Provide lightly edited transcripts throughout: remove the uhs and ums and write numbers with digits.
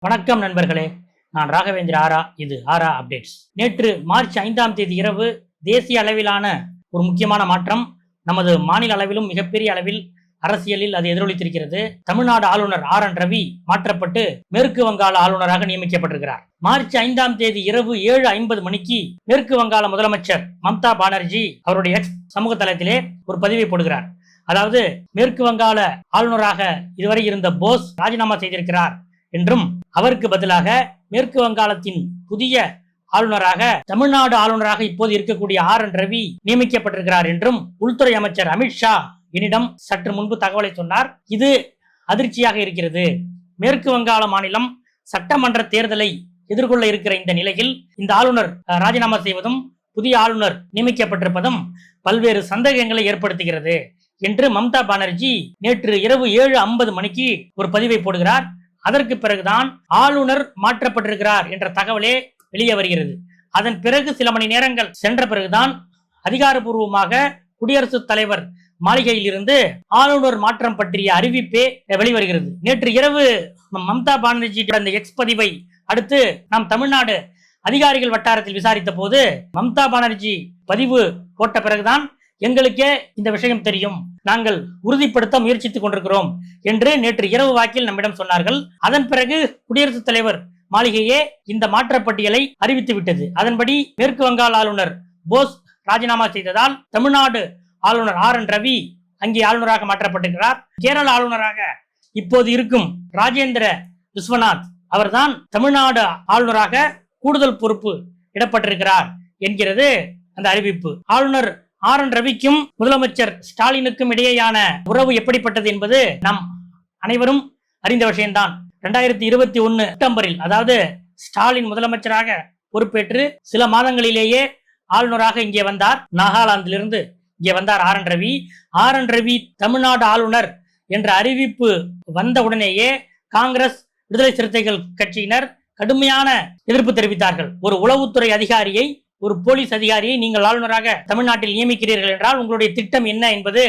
வணக்கம் நண்பர்களே, நான் ராகவேந்திர ஆரா. இது ஆரா அப்டேட்ஸ். நேற்று மார்ச் 5ஆம் தேதி இரவு தேசிய அளவிலான ஒரு முக்கியமான மாற்றம் நமது மாநில அளவிலும் மிகப்பெரிய அளவில் அரசியலில் அது எதிரொலித்திருக்கிறது. தமிழ்நாடு ஆளுநர் RN ரவி மாற்றப்பட்டு மேற்கு வங்காள ஆளுநராக நியமிக்கப்பட்டிருக்கிறார். மார்ச் 5ஆம் தேதி இரவு 7:50 மணிக்கு மேற்கு வங்காள முதலமைச்சர் மம்தா பானர்ஜி அவருடைய எக்ஸ் சமூக தளத்திலே ஒரு பதிவை போடுகிறார். அதாவது, மேற்கு வங்காள ஆளுநராக இதுவரை இருந்த போஸ் ராஜினாமா செய்திருக்கிறார் என்றும், அவருக்கு பதிலாக மேற்கு வங்காளத்தின் புதிய ஆளுநராக தமிழ்நாடு ஆளுநராக இப்போது இருக்கக்கூடிய RN ரவி நியமிக்கப்பட்டிருக்கிறார் என்றும் உள்துறை அமைச்சர் அமித்ஷா என்னிடம் சற்று முன்பு தகவலை சொன்னார். இது அதிர்ச்சியாக இருக்கிறது. மேற்கு வங்காள மாநிலம் சட்டமன்ற தேர்தலை எதிர்கொள்ள இருக்கிற இந்த நிலையில் இந்த ஆளுநர் ராஜினாமா செய்வதும் புதிய ஆளுநர் நியமிக்கப்பட்டிருப்பதும் பல்வேறு சந்தேகங்களை ஏற்படுத்துகிறது என்று மம்தா பானர்ஜி நேற்று இரவு 7:50 மணிக்கு ஒரு பதிவை போடுகிறார். அதற்கு பிறகுதான் ஆளுநர் மாற்றப்பட்டிருக்கிறார் என்ற தகவலே வெளியே வருகிறது. அதன் பிறகு சில மணி நேரங்கள் சென்ற பிறகுதான் அதிகாரப்பூர்வமாக குடியரசுத் தலைவர் மாளிகையில் இருந்து ஆளுநர் மாற்றம் பற்றிய அறிவிப்பே வெளிவருகிறது. நேற்று இரவு மம்தா பானர்ஜி அந்த எக்ஸ் பதிவை அடுத்து நாம் தமிழ்நாடு அதிகாரிகள் வட்டாரத்தில் விசாரித்த போது மம்தா பானர்ஜி பதிவு போட்ட பிறகுதான் எங்களுக்கே இந்த விஷயம் தெரியும், நாங்கள் உறுதிப்படுத்த முயற்சித்துக் கொண்டிருக்கிறோம் என்று நேற்று இரவு வாக்கில் நம்மிடம் சொன்னார்கள். அதன் பிறகு குடியரசுத் தலைவர் மாளிகையே இந்த மாற்றப்பட்டியலை அறிவித்து விட்டது. அதன்படி மேற்கு வங்காள ஆளுநர் போஸ் ராஜினாமா செய்ததால் தமிழ்நாடு ஆளுநர் RN ரவி அங்கே ஆளுநராக மாற்றப்பட்டிருக்கிறார். கேரள ஆளுநராக இப்போது இருக்கும் ராஜேந்திர விஸ்வநாத் அவர்தான் தமிழ்நாடு ஆளுநராக கூடுதல் பொறுப்பு இடப்பட்டிருக்கிறார் என்கிறது அந்த அறிவிப்பு. ஆளுநர் RN ரவிக்கும் முதலமைச்சர் ஸ்டாலினுக்கும் இடையேயான உறவு எப்படிப்பட்டது என்பது நாம் அனைவரும் அறிந்த விஷயம்தான். 2021 செப்டம்பரில், அதாவது ஸ்டாலின் முதலமைச்சராக பொறுப்பேற்று சில மாதங்களிலேயே ஆளுநராக இங்கே வந்தார். நாகாலாந்திலிருந்து இங்கே வந்தார் RN ரவி தமிழ்நாடு ஆளுநர் என்ற அறிவிப்பு வந்த உடனேயே காங்கிரஸ், விடுதலை சிறுத்தைகள் கட்சியினர் கடுமையான எதிர்ப்பு தெரிவித்தார்கள். ஒரு உளவுத்துறை அதிகாரியை, ஒரு போலீஸ் அதிகாரியை நீங்கள் ஆளுநராக தமிழ்நாட்டில் நியமிக்கிறீர்கள் என்றால் உங்களுடைய திட்டம் என்ன என்பது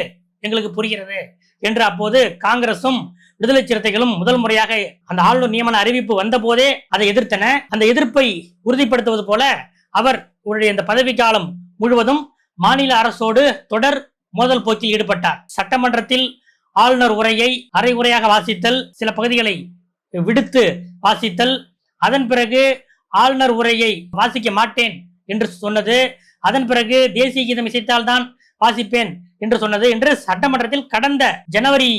எங்களுக்கு புரிகிறது என்று அப்போது காங்கிரசும் விடுதலை சிறுத்தைகளும் முதல் முறையாக அந்த ஆளுநர் நியமன அறிவிப்பு வந்த போதே அதை எதிர்த்தன. அந்த எதிர்ப்பை உறுதிப்படுத்துவது போல அவர் இந்த பதவி காலம் முழுவதும் மாநில அரசோடு தொடர் மோதல் போக்கில் ஈடுபட்டார். சட்டமன்றத்தில் ஆளுநர் உரையை அரை உரையாக வாசித்தல், சில பகுதிகளை விடுத்து வாசித்தல், அதன் பிறகு ஆளுநர் உரையை வாசிக்க மாட்டேன் என்று சொன்னது, அதன் பிறகு தேசிய கீதம் இசைத்தால்தான் வாசிப்பேன் என்று சொன்னது என்று சட்டமன்றத்தில் கடந்த ஜனவரி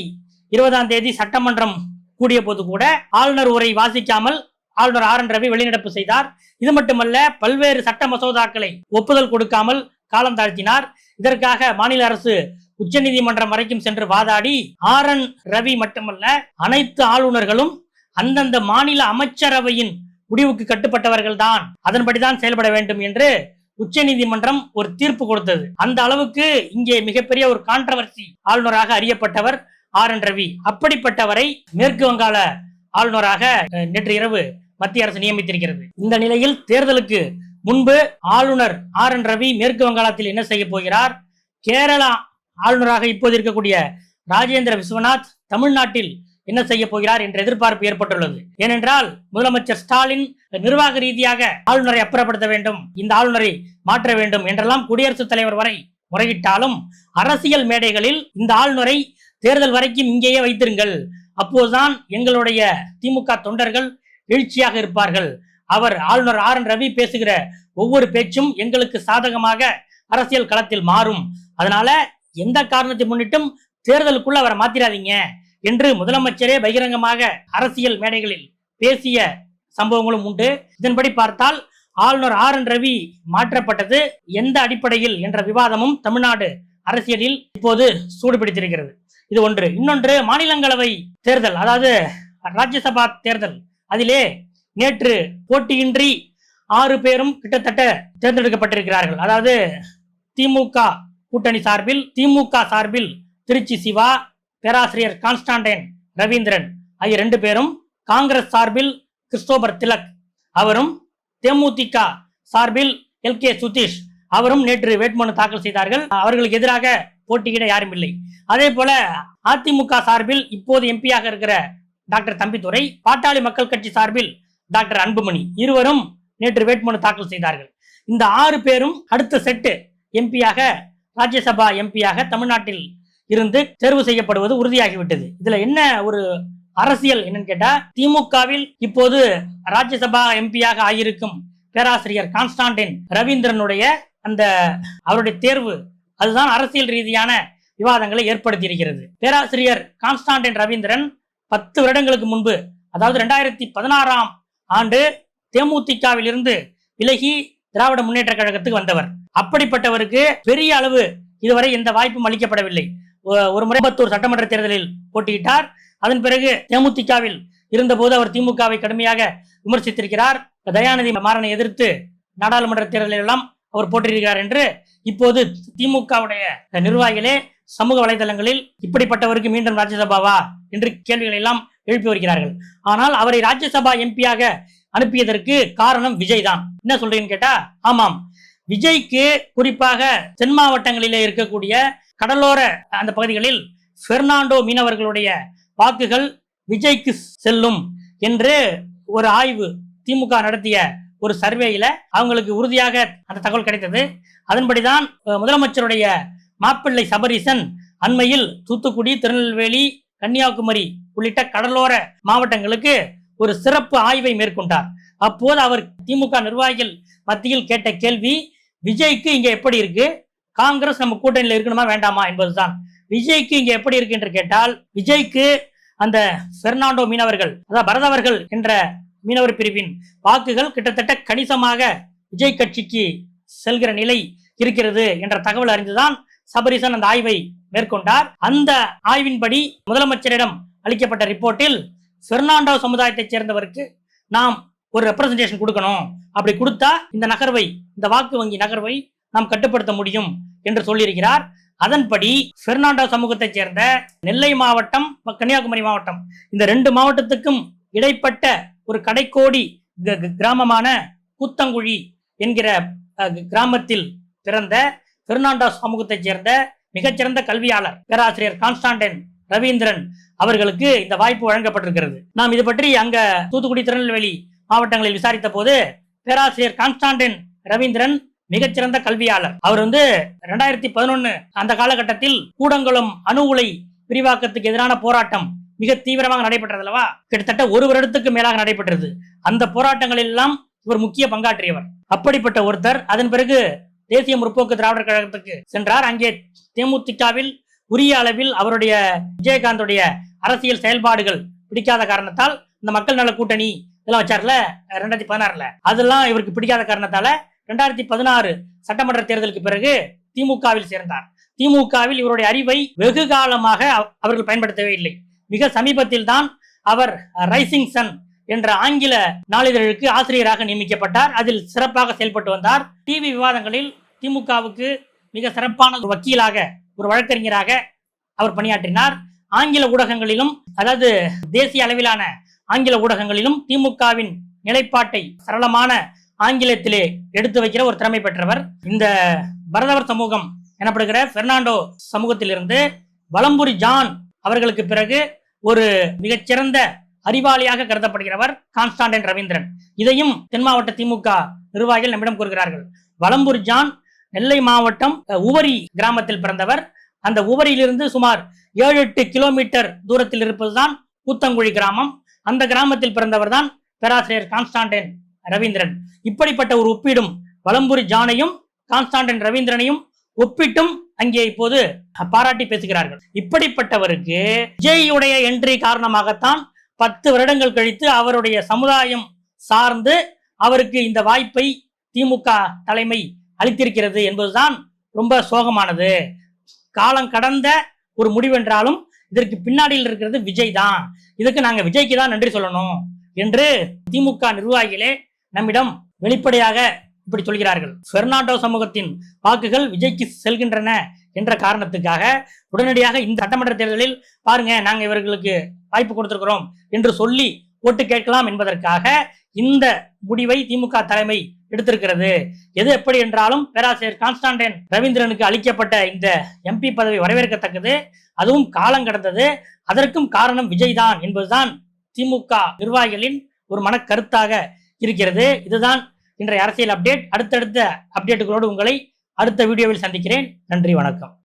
20ஆம் தேதி சட்டமன்றம் கூடிய போது கூட ஆளுநர் உரை வாசிக்காமல் ஆளுநர் RN ரவி வெளிநடப்பு செய்தார். இது மட்டுமல்ல, பல்வேறு சட்ட மசோதாக்களை ஒப்புதல் கொடுக்காமல் காலம் தாழ்த்தினார். இதற்காக மாநில அரசு உச்சநீதிமன்றம் வரைக்கும் சென்று வாதாடி RN ரவி மட்டுமல்ல அனைத்து ஆளுநர்களும் அந்தந்த மாநில அமைச்சரவையின் முடிவுக்கு கட்டுப்பட்டவர்கள் தான், அதன்படிதான் செயல்பட வேண்டும் என்று உச்சநீதிமன்றம் ஒரு தீர்ப்பு கொடுத்தது. அந்த அளவுக்கு இங்கே மிகப்பெரிய ஒரு கான்ட்ரவர்சி ஆளுநராக அறியப்பட்டவர் RN ரவி. அப்படிப்பட்டவரை மேற்கு வங்காள ஆளுநராக நேற்று இரவு மத்திய அரசு நியமித்திருக்கிறது. இந்த நிலையில் தேர்தலுக்கு முன்பு ஆளுநர் RN ரவி மேற்கு வங்காளத்தில் என்ன செய்ய போகிறார், கேரளா ஆளுநராக இப்போது இருக்கக்கூடிய ராஜேந்திர விஸ்வநாத் தமிழ்நாட்டில் என்ன செய்ய போகிறார் என்ற எதிர்பார்ப்பு ஏற்பட்டுள்ளது. ஏனென்றால் முதலமைச்சர் ஸ்டாலின் நிர்வாக ரீதியாக ஆளுநரை அப்புறப்படுத்த வேண்டும், இந்த ஆளுநரை மாற்ற வேண்டும் என்றெல்லாம் குடியரசுத் தலைவர் வரை முறையிட்டாலும் அரசியல் மேடைகளில் இந்த ஆளுநரை தேர்தல் வரைக்கும் இங்கேயே வைத்திருங்கள், அப்போதுதான் எங்களுடைய திமுக தொண்டர்கள் எழுச்சியாக இருப்பார்கள், அவர் ஆளுநர் RN ரவி பேசுகிற ஒவ்வொரு பேச்சும் எங்களுக்கு சாதகமாக அரசியல் களத்தில் மாறும், அதனால எந்த காரணத்தை முன்னிட்டும் தேர்தலுக்குள்ள அவரை மாத்திராதீங்க என்று முதலமைச்சரே பகிரங்கமாக அரசியல் மேடைகளில் பேசிய சம்பவங்களும் உண்டு. இதன்படி பார்த்தால் ஆளுநர் RN ரவி மாற்றப்பட்டது எந்த அடிப்படையில் என்ற விவாதமும் தமிழ்நாடு அரசியலில் இப்போது சூடுபிடித்திருக்கிறது. இது ஒன்று. இன்னொன்று, மாநிலங்களவை தேர்தல், அதாவது ராஜ்யசபா தேர்தல், அதிலே நேற்று போட்டியின்றி 6 பேரும் கிட்டத்தட்ட தேர்ந்தெடுக்கப்பட்டிருக்கிறார்கள். அதாவது திமுக கூட்டணி சார்பில் திருச்சி சிவா, பேராசிரியர் கான்ஸ்டான்டைன் ரவீந்திரன் ஆகிய 2 பேரும், காங்கிரஸ் சார்பில் கிறிஸ்டோபர் திலக் அவரும், தேமுதிக சார்பில் LK சுதீஷ் அவரும் நேற்று வேட்புமனு தாக்கல் செய்தார்கள். அவர்களுக்கு எதிராக போட்டியிட யாரும் இல்லை. அதே போல அதிமுக சார்பில் இப்போது எம்பியாக இருக்கிற டாக்டர் தம்பிதுரை, பாட்டாளி மக்கள் கட்சி சார்பில் டாக்டர் அன்புமணி இருவரும் நேற்று வேட்புமனு தாக்கல் செய்தார்கள். இந்த 6 பேரும் அடுத்த செட்டு எம்பியாக, ராஜ்யசபா எம்பியாக தமிழ்நாட்டில் இருந்து தேர்வு செய்யப்படுவது உறுதியாகிவிட்டது. இதுல என்ன ஒரு அரசியல் என்னன்னு கேட்டா, திமுகவில் இப்போது ராஜ்யசபா எம்பியாக ஆகியிருக்கும் பேராசிரியர் கான்ஸ்டான்டின் ரவீந்திரனுடைய அந்த அவருடைய தேர்வு அதுதான் அரசியல் ரீதியான விவாதங்களை ஏற்படுத்தி இருக்கிறது. பேராசிரியர் கான்ஸ்டான்டின் ரவீந்திரன் 10 வருடங்களுக்கு முன்பு, அதாவது 2016ஆம் ஆண்டு தேமுதிகவில் இருந்து விலகி திராவிட முன்னேற்ற கழகத்துக்கு வந்தவர். அப்படிப்பட்டவருக்கு பெரிய அளவு இதுவரை எந்த வாய்ப்பும் அளிக்கப்படவில்லை. ஒரு முறை அம்பத்தூர் சட்டமன்ற தேர்தலில் போட்டியிட்டார். அதன் பிறகு தேமுதிகவில் இருந்தபோது அவர் திமுகவை கடுமையாக விமர்சித்திருக்கிறார். தயாநிதி மாறனை எதிர்த்து நாடாளுமன்ற தேர்தலில் எல்லாம் அவர் போட்டியிருக்கிறார் என்று இப்போது திமுகவுடைய நிர்வாகிகளே சமூக வலைதளங்களில் இப்படிப்பட்டவருக்கு மீண்டும் ராஜ்யசபாவா என்று கேள்விகளை எல்லாம் எழுப்பி வருகிறார்கள். ஆனால் அவரை ராஜ்யசபா எம்பியாக அனுப்பியதற்கு காரணம் விஜய் தான். என்ன சொல்றீங்கன்னு கேட்டா, ஆமாம், விஜய்க்கு குறிப்பாக தென் மாவட்டங்களிலே இருக்கக்கூடிய கடலோர அந்த பகுதிகளில் பெர்னாண்டோ மீனவர்களுடைய வாக்குகள் விஜய்க்கு செல்லும் என்று ஒரு ஆய்வு திமுக நடத்திய ஒரு சர்வேயில அவங்களுக்கு உறுதியாக அந்த தகவல் கிடைத்தது. அதன்படிதான் முதலமைச்சருடைய மாப்பிள்ளை சபரீசன் அண்மையில் தூத்துக்குடி, திருநெல்வேலி, கன்னியாகுமரி உள்ளிட்ட கடலோர மாவட்டங்களுக்கு ஒரு சிறப்பு ஆய்வை மேற்கொண்டார். அப்போது அவர் திமுக நிர்வாகிகள் மத்தியில் கேட்ட கேள்வி, விஜய்க்கு இங்க எப்படி இருக்கு, காங்கிரஸ் நம்ம கூட்டணியில் இருக்கணுமா வேண்டாமா என்பதுதான். விஜய்க்கு இங்க எப்படி இருக்கு என்று கேட்டால், விஜய்க்கு அந்த பெர்னாண்டோ மீனவர்கள், அதாவது பரதவர்கள் என்ற மீனவர் பிரிவின் வாக்குகள் கிட்டத்தட்ட கணிசமாக விஜய் கட்சிக்கு செல்கிற நிலை இருக்கிறது என்ற தகவல் அறிந்துதான் சபரீசன் அந்த ஆய்வை மேற்கொண்டார். அந்த ஆய்வின்படி முதலமைச்சரிடம் அளிக்கப்பட்ட ரிப்போர்ட்டில் பெர்னாண்டோ சமுதாயத்தை சேர்ந்தவருக்கு நாம் ஒரு ரெப்ரசன்டேஷன் கொடுக்கணும், அப்படி கொடுத்தா இந்த நகர்வை, இந்த வாக்கு வங்கி நகர்வை நாம் கட்டுப்படுத்த முடியும் என்று சொல்லியிருக்கிறார். அதன்படி பெர்னாண்டோ சமூகத்தை சேர்ந்த நெல்லை மாவட்டம், கன்னியாகுமரி மாவட்டம், இந்த 2 மாவட்டத்துக்கும் இடைப்பட்ட ஒரு கடைக்கோடி கிராமமான கூத்தங்குழி என்கிற கிராமத்தில் பிறந்த பெர்னாண்டோ சமூகத்தை சேர்ந்த மிகச்சிறந்த கல்வியாளர் பேராசிரியர் கான்ஸ்டான்டின் ரவீந்திரன் அவர்களுக்கு இந்த வாய்ப்பு வழங்கப்பட்டிருக்கிறது. நாம் இது பற்றி அங்க தூத்துக்குடி, திருநெல்வேலி மாவட்டங்களில் விசாரித்த போது பேராசிரியர் கான்ஸ்டான்டின் ரவீந்திரன் மிகச்சிறந்த கல்வியாளர். அவர் 2011 அந்த காலகட்டத்தில் கூடங்குளம் அணு உலை விரிவாக்கத்துக்கு எதிரான போராட்டம் மிக தீவிரமாக நடைபெற்றது அல்லவா, கிட்டத்தட்ட 1 வருடத்துக்கு மேலாக நடைபெற்றது. அந்த போராட்டங்களில் எல்லாம் இவர் முக்கிய பங்காற்றியவர். அப்படிப்பட்ட ஒருத்தர் அதன் பிறகு தேசிய முற்போக்கு திராவிடர் கழகத்துக்கு சென்றார். அங்கே தேமுதிகவில் உரிய அளவில் அவருடைய விஜயகாந்துடைய அரசியல் செயல்பாடுகள் பிடிக்காத காரணத்தால் இந்த மக்கள் நல கூட்டணி இதெல்லாம் வச்சார்ல 2016ல, அதெல்லாம் இவருக்கு பிடிக்காத காரணத்தால 2016 சட்டமன்ற தேர்தலுக்கு பிறகு திமுகவில் சேர்ந்தார். திமுகவில் இவருடைய அறிவை வெகு காலமாக அவர்கள் பயன்படுத்தவே இல்லை. மிக சமீபத்தில் தான் அவர் ரைசிங் சன் என்ற ஆங்கில நாளிதழுக்கு ஆசிரியராக நியமிக்கப்பட்டார். அதில் சிறப்பாக செயல்பட்டு வந்தார். டிவி விவாதங்களில் திமுகவுக்கு மிக சிறப்பான ஒரு வக்கீலாக, ஒரு வழக்கறிஞராக அவர் பணியாற்றினார். ஆங்கில ஊடகங்களிலும், அதாவது தேசிய அளவிலான ஆங்கில ஊடகங்களிலும் திமுகவின் நிலைப்பாட்டை சரளமான ஆங்கிலத்திலே எடுத்து வைக்கிற ஒரு திறமை பெற்றவர். இந்த பரதவர் சமூகம் எனப்படுகிற பெர்னாண்டோ சமூகத்திலிருந்து வலம்புரி ஜான் அவர்களுக்கு பிறகு ஒரு மிகச்சிறந்த அறிவாளியாக கருதப்படுகிறவர் கான்ஸ்டான்டின் ரவீந்திரன். இதையும் தென் மாவட்ட திமுக நிர்வாகிகள் நம்மிடம் கூறுகிறார்கள். வலம்புரி ஜான் நெல்லை மாவட்டம் உவரி கிராமத்தில் பிறந்தவர். அந்த உவரியிலிருந்து சுமார் 7-8 கிலோமீட்டர் தூரத்தில் இருப்பதுதான் கூத்தங்குழி கிராமம். அந்த கிராமத்தில் பிறந்தவர் தான் பேராசிரியர் கான்ஸ்டான்டின் ரவீந்திரன். இப்படிப்பட்ட ஒரு ஒப்பீடும் வலம்புரி ஜானையும் கான்ஸ்டான்டின் ரவீந்திரனையும் ஒப்பிட்டும் அங்கே இப்போது பாராட்டி பேசுகிறார்கள். இப்படிப்பட்டவருக்கு விஜயுடைய என்ட்ரி காரணமாகத்தான் 10 வருடங்கள் கழித்து அவருடைய சமுதாயம் சார்ந்து அவருக்கு இந்த வாய்ப்பை திமுக தலைமை அளித்திருக்கிறது என்பதுதான் ரொம்ப சோகமானது. காலம் கடந்த ஒரு முடிவென்றாலும் இதற்கு பின்னாடியில் இருக்கிறது விஜய் தான். இதுக்கு நாங்க விஜய்க்கு தான் நன்றி சொல்லணும் என்று திமுக நிர்வாகிகளே நம்மிடம் வெளிப்படையாக இப்படி சொல்கிறார்கள். பெர்னாண்டோ சமூகத்தின் வாக்குகள் விஜய்க்கு செல்கின்றன என்ற காரணத்துக்காக உடனடியாக இந்த சட்டமன்ற தேர்தலில் பாருங்க, நாங்க இவர்களுக்கு வாய்ப்பு கொடுத்திருக்கிறோம் என்று சொல்லி ஓட்டு கேட்கலாம் என்பதற்காக இந்த முடிவை திமுக தலைமை எடுத்திருக்கிறது. எது எப்படி என்றாலும் பேராசிரியர் கான்ஸ்டான்டின் ரவீந்திரனுக்கு அளிக்கப்பட்ட இந்த எம்பி பதவி வரவேற்கத்தக்கது. அதுவும் காலம் கடந்தது. அதற்கும் காரணம் விஜய் தான் என்பதுதான் திமுக நிர்வாகிகளின் ஒரு மனக்கருத்தாக இருக்கிறது. இதுதான் இன்றைய அரசியல் அப்டேட். அடுத்தடுத்த அப்டேட்டுகளோடு உங்களை அடுத்த வீடியோவில் சந்திக்கிறேன். நன்றி, வணக்கம்.